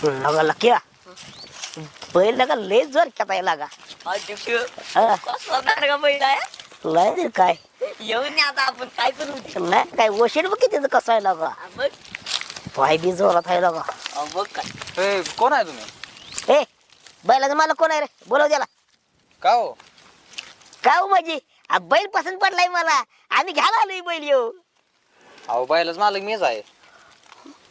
लगा लक्या बैल लगा लय जोर खेळायला लागा अध्यक्ष हा. कसला दांडगा बैल आहे लय रे काय येऊन या आता आपण काय करू नाही काय वशील बघ किती कसं आहे लागा बघ पाय बी जोरात आहे लागा बघ काय ए, कोण आहे तुम्ही? ए बैलाचं मला कोण आहे रे बोलव त्याला का हो? का हो माझी बैल पसंत पडलाय मला आम्ही घ्यायला आलोय बैल येऊ अहो बैलाच मालक मीच आहे.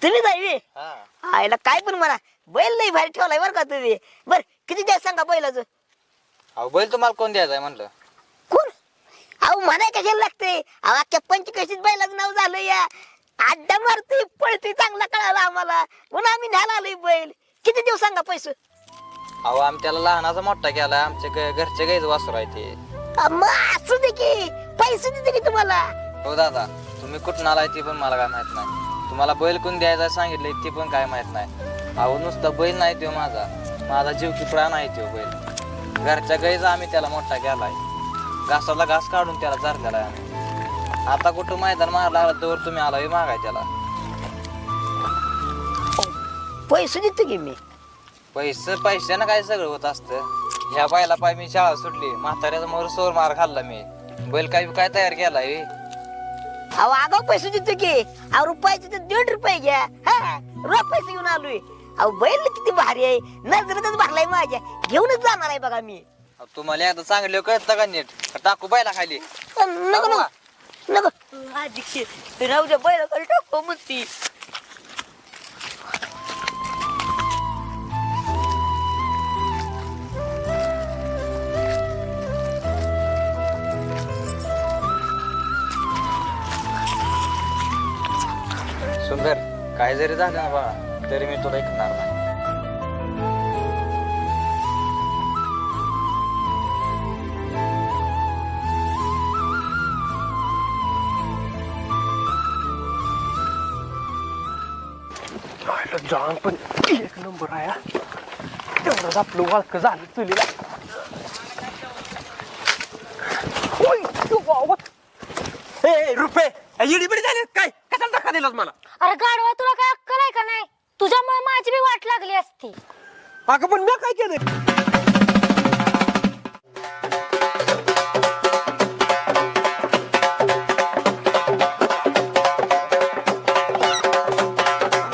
तुम्ही जाईवे हा. आयला काय पण म्हणा बैल नाही भारी ठेवलाय बरं का तुम्ही बर किती द्या सांगा बैलाचं अहो बैल तुम्हाला कोण द्यायचं आहे म्हणलं? कोण अहो म्हणाय कशाला लागते अहो अख्ख्या पंचकशीत बैलाचं नाव झालं या अड्डा मारतोय पळतोय चांगला कळाला आम्हाला म्हणून आम्ही न्यायला आलोय बैल किती देऊ सांगा पैसे अहो आम्ही त्याला लहानाचा मोठा केला. आमच्या घरच्या गाईच वासरू आहे ते. मग असू दे की पैसे देते की तुम्हाला हो दादा, तुम्ही कुठून आलाय ते पण मला काय माहित नाही. तुम्हाला बैल कोण द्यायचा सांगितलंय ते पण काय माहित नाही. अहो नुसता बैल नाही तो माझा जीव की प्राण आहे तो बैल. घरच्या गाईचा आम्ही त्याला मोठा केलाय. घासाला घास काढून त्याला चारलेला आहे आम्ही. आता कुठं मैदान मारला आला तर तुम्ही आला मागाय त्याला पैसे देते की मी पैशानं काय सगळं होत असतं. ह्या बायला पाय मी शाळा सुटली, म्हाताऱ्याचा मोर सोर मार खाल्ला मी. बैल काय तयार केलाय. अहो आगाव पैसे देते की अहो रुपयाचे तर 1.5 रुपये घ्या हा रोख पैसे घेऊन आलोय अहो बैल किती भारी आहे नजरेतच भरलाय माझ्या घेऊनच जाणार आहे बघा मी तुम्हाला एकदा सांगितलं कळतं का नीट? टाकू बायला खाली. नको नको नको अध्यक्ष राहू द्या बैलाकडे टाकू म्हणती सुंदर, काय जरी झालं ना बाळा तरी मी तुला ऐकणार नाही. जाण पण एक नंबर आहे. तेवढंच आपलं वाळक झालं चुलीला. रुपये इडीबिडी झाले काय कशाला धक्का दिलास मला? अरे गाडवा तुला काय अक्कल आहे का नाही? तुझ्यामुळे माझी बी वाट लागली असती. अगं पण मी काय केलं?